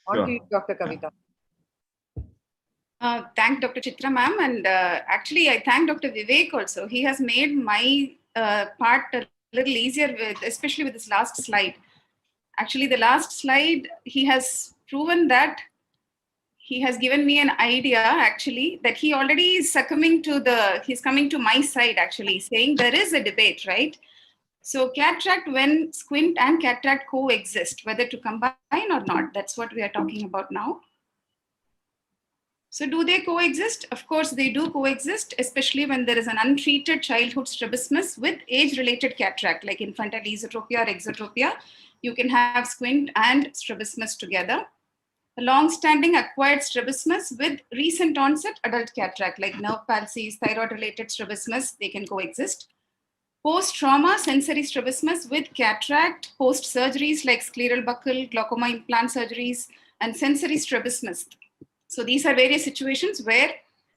On to you, Dr. Kavita. Thank Dr. Chitra ma'am, and actually I thank Dr. Vivek also. He has made my part a little easier, especially with this last slide. Actually, the last slide, he has proven that he has given me an idea actually that he already is he's coming to my side actually, saying there is a debate, right? So cataract, when squint and cataract coexist, whether to combine or not, that's what we are talking about now. So do they coexist? Of course, they do coexist, especially when there is an untreated childhood strabismus with age-related cataract, like infantile esotropia or exotropia. You can have squint and strabismus together. A long-standing acquired strabismus with recent onset adult cataract, like nerve palsies, thyroid-related strabismus, they can coexist. Post-trauma sensory strabismus with cataract, post-surgeries like scleral buckle, glaucoma implant surgeries, and sensory strabismus. So these are various situations where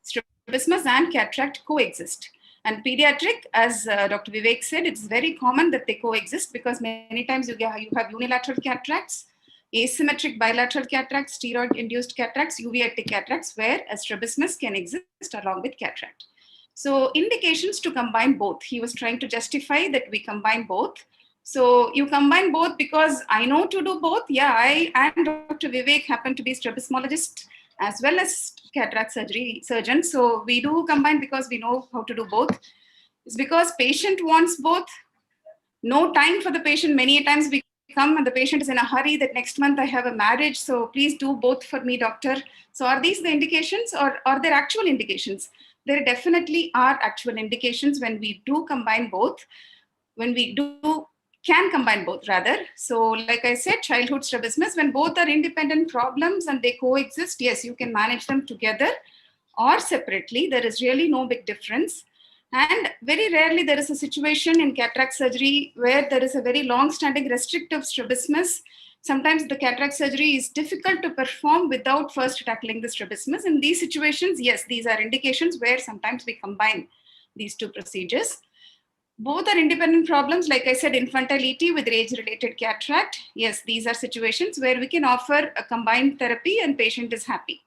strabismus and cataract coexist. And pediatric, as Dr. Vivek said, it's very common that they coexist because many times you have unilateral cataracts, asymmetric bilateral cataracts, steroid-induced cataracts, uveitic cataracts, where a strabismus can exist along with cataract. So indications to combine both. He was trying to justify that we combine both. So you combine both because I know to do both. Yeah, I and Dr. Vivek happen to be strabismologist as well as cataract surgeon. So we do combine because we know how to do both. It's because patient wants both. No time for the patient. Many times we come and the patient is in a hurry that next month I have a marriage. So please do both for me, doctor. So are these the indications or are there actual indications? There definitely are actual indications when we do combine both, when we can combine both rather. So like I said, childhood strabismus, when both are independent problems and they coexist, yes, you can manage them together or separately. There is really no big difference. And very rarely there is a situation in cataract surgery where there is a very long-standing restrictive strabismus. Sometimes the cataract surgery is difficult to perform without first tackling the strabismus. In these situations, yes, these are indications where sometimes we combine these two procedures. Both are independent problems. Like I said, infantile ET with age-related cataract. Yes, these are situations where we can offer a combined therapy and patient is happy.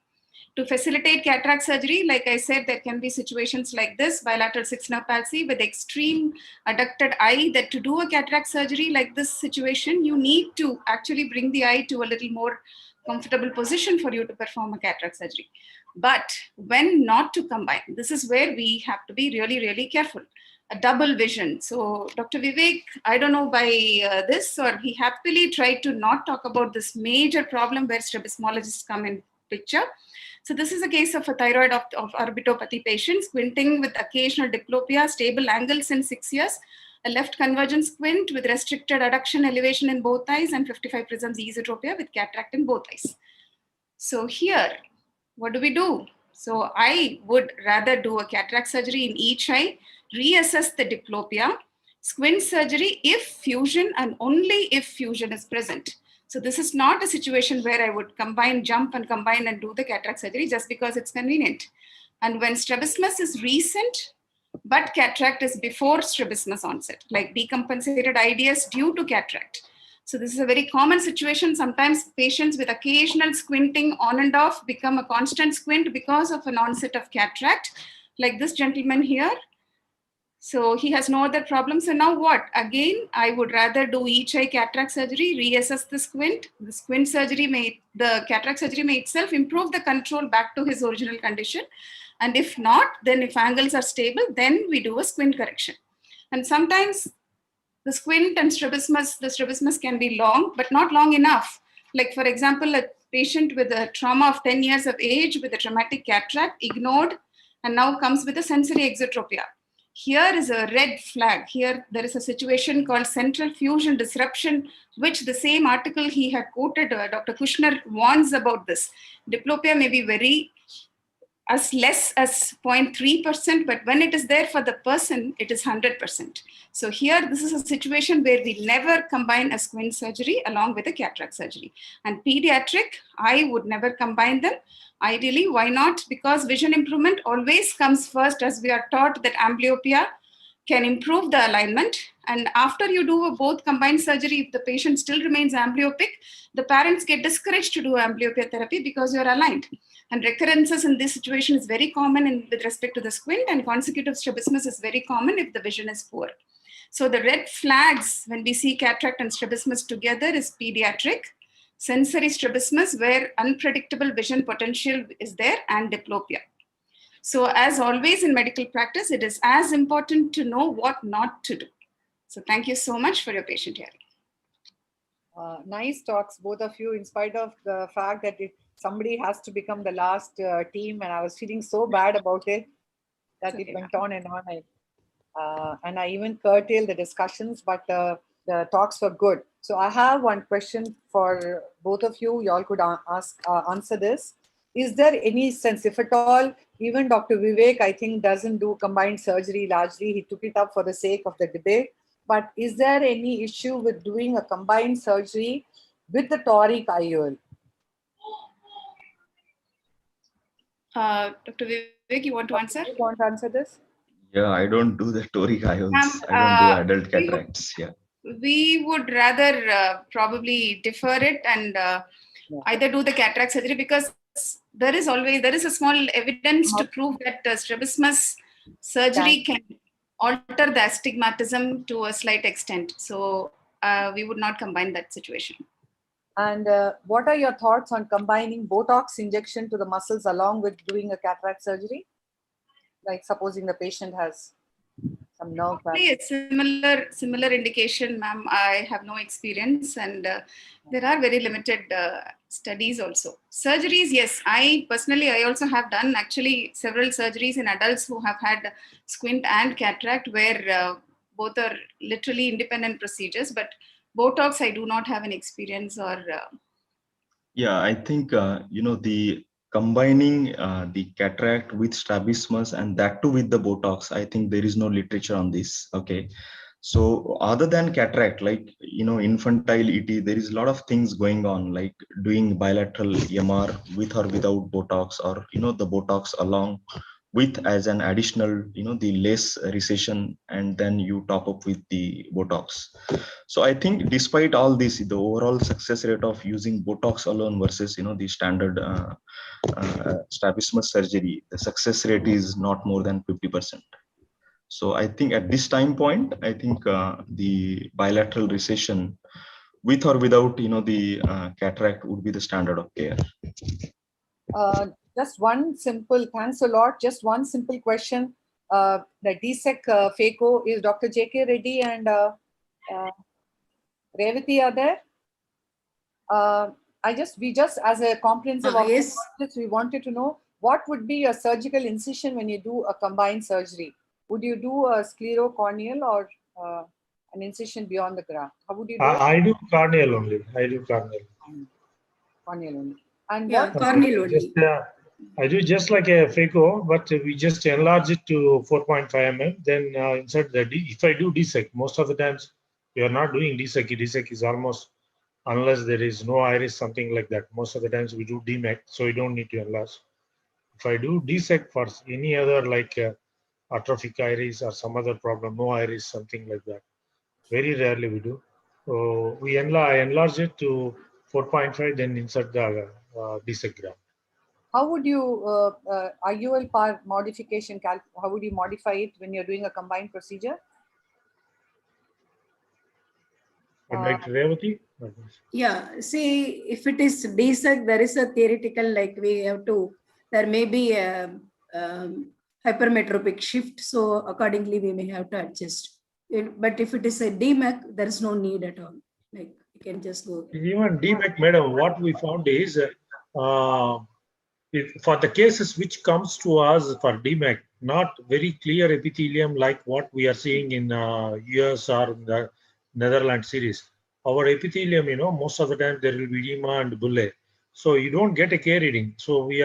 To facilitate cataract surgery, like I said, there can be situations like this, bilateral sixth nerve palsy with extreme adducted eye, that to do a cataract surgery like this situation, you need to actually bring the eye to a little more comfortable position for you to perform a cataract surgery. But when not to combine, this is where we have to be really, really careful. A double vision. So Dr. Vivek, I don't know by this, or he happily tried to not talk about this major problem where strabismologists come in picture. So this is a case of a thyroid of orbitopathy patient, squinting with occasional diplopia, stable angle since 6 years, a left convergent squint with restricted adduction elevation in both eyes, and 55 prisms esotropia with cataract in both eyes. So here, what do we do? So I would rather do a cataract surgery in each eye, reassess the diplopia, squint surgery if fusion and only if fusion is present. So this is not a situation where I would jump and combine and do the cataract surgery just because it's convenient. And when strabismus is recent, but cataract is before strabismus onset, like decompensated IDS due to cataract. So this is a very common situation. Sometimes patients with occasional squinting on and off become a constant squint because of an onset of cataract, like this gentleman here. So he has no other problem. So now what? Again, I would rather do each eye cataract surgery, reassess the squint. The squint surgery the cataract surgery may itself improve the control back to his original condition. And if not, then if angles are stable, then we do a squint correction. And sometimes the squint and the strabismus can be long, but not long enough. Like for example, a patient with a trauma of 10 years of age with a traumatic cataract ignored and now comes with a sensory exotropia. Here is a red flag. Here there is a situation called central fusion disruption, which the same article he had quoted, Dr. Kushner warns about this. Diplopia may be very as less as 0.3%, but when it is there for the person, it is 100%. So here, this is a situation where we never combine a squint surgery along with a cataract surgery. And pediatric, I would never combine them. Ideally, why not? Because vision improvement always comes first, as we are taught that amblyopia can improve the alignment. And after you do a both combined surgery, if the patient still remains amblyopic, the parents get discouraged to do amblyopia therapy because you're aligned. And recurrences in this situation is very common with respect to the squint, and consecutive strabismus is very common if the vision is poor. So the red flags when we see cataract and strabismus together is pediatric, sensory strabismus where unpredictable vision potential is there, and diplopia. So as always in medical practice, it is as important to know what not to do. So thank you so much for your patient hearing. Nice talks, both of you, in spite of the fact that somebody has to become the last team, and I was feeling so bad about it that it went on and on. And I even curtailed the discussions, but the talks were good. So I have one question for both of you. You all could answer this. Is there any sense, if at all, even Dr. Vivek, I think, doesn't do combined surgery largely. He took it up for the sake of the debate. But is there any issue with doing a combined surgery with the toric IOL? Dr. Vivek, you want to answer? You want to answer this? Yeah, I don't do the toric IOLs. I don't do adult cataracts. Yeah. We would rather probably defer it and either do the cataract surgery, because there is a small evidence to prove that strabismus surgery can alter the astigmatism to a slight extent. So we would not combine that situation. And what are your thoughts on combining Botox injection to the muscles along with doing a cataract surgery? Like supposing the patient has some nerve. It's similar indication, ma'am. I have no experience, and there are very limited studies also. Surgeries, yes. I also have done actually several surgeries in adults who have had squint and cataract, where both are literally independent procedures. But Botox, I do not have an experience or. Yeah, I think the combining the cataract with strabismus and that too with the Botox, I think there is no literature on this. Okay. So other than cataract, like, infantile ET, there is a lot of things going on, like doing bilateral MR with or without Botox, or, the Botox along with as an additional, the less recession, and then you top up with the Botox. So I think despite all this, the overall success rate of using Botox alone versus, the standard strabismus surgery, the success rate is not more than 50%. So I think at this time point, I think the bilateral recession with or without, the cataract would be the standard of care. Just one simple, thanks a lot. Just one simple question. The DSEC FACO is Dr. J.K. Reddy and Revati are there. We just as a comprehensive yes. we wanted to know what would be a surgical incision when you do a combined surgery. Would you do a sclerocorneal or an incision beyond the graft? How would you do I do corneal only. I do corneal. Corneal only. And yeah, corneal only. I do just like a phaco, but we just enlarge it to 4.5 mm. Then insert the if I do DSEC, most of the times we are not doing DSEC. DSEC is almost, unless there is no iris, something like that. Most of the times we do DMEC, so we don't need to enlarge. If I do DSEC for any other like atrophic iris or some other problem, no iris, something like that, very rarely we do. So we enlarge it to 4.5, then insert the DSEC graft. How would you IUL part modification? How would you modify it when you're doing a combined procedure? Right, Revati? Yeah, see, if it is DSEC, there is a theoretical, like we have to, there may be a hypermetropic shift, so accordingly we may have to adjust. But if it is a DMEC, there is no need at all. Like you can just go. Even DMEC, madam, what we found is for the cases which comes to us for DMEC, not very clear epithelium like what we are seeing in US or in the Netherlands series. Our epithelium, most of the time there will be edema and bulle. So you don't get a K reading. So we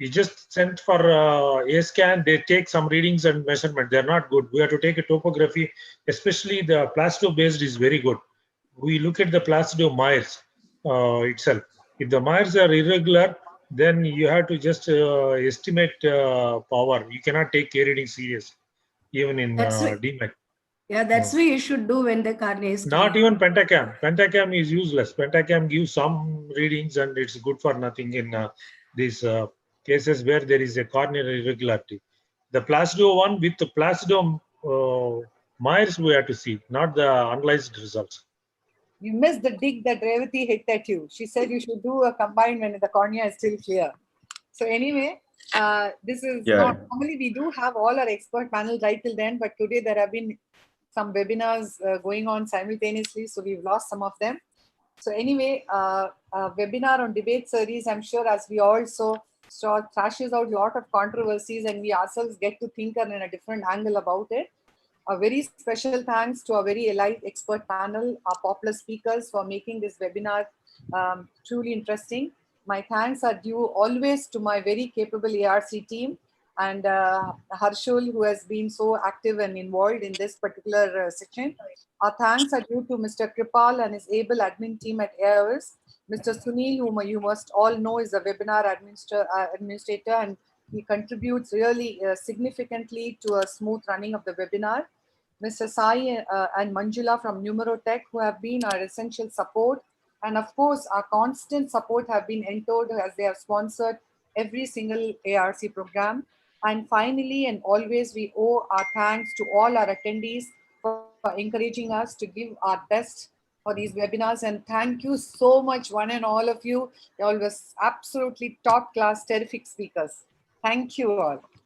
just sent for a scan, they take some readings and measurement. They're not good. We have to take a topography, especially the Placido based is very good. We look at the Placido Myers itself. If the Myers are irregular, then you have to just estimate power. You cannot take K reading serious. even in That's right. DMAC. Yeah, that's why you should do when the cornea is Not clear. even Pentacam. Pentacam is useless. Pentacam gives some readings and it's good for nothing in these cases where there is a corneal irregularity. The Placido one with the Placido Myers we have to see, not the analyzed results. You missed the dig that Revati hit at you. She said you should do a combined when the cornea is still clear. So anyway, this is not, normally we do have all our expert panel right till then, but today there have been some webinars going on simultaneously, so we've lost some of them. So anyway, a webinar on debate series, I'm sure as we also saw, thrashes out a lot of controversies and we ourselves get to think in a different angle about it. A very special thanks to our very elite expert panel, our popular speakers for making this webinar truly interesting. My thanks are due always to my very capable ARC team and Harshul, who has been so active and involved in this particular section. Our thanks are due to Mr. Kripal and his able admin team at AIOS. Mr. Sunil, whom you must all know is a webinar administrator, and he contributes really significantly to a smooth running of the webinar. Mr. Sai and Manjula from Numerotech, who have been our essential support. And of course, our constant support have been entered as they have sponsored every single ARC program. And finally, and always, we owe our thanks to all our attendees for encouraging us to give our best for these webinars. And thank you so much, one and all of you. You all was absolutely top class, terrific speakers. Thank you all.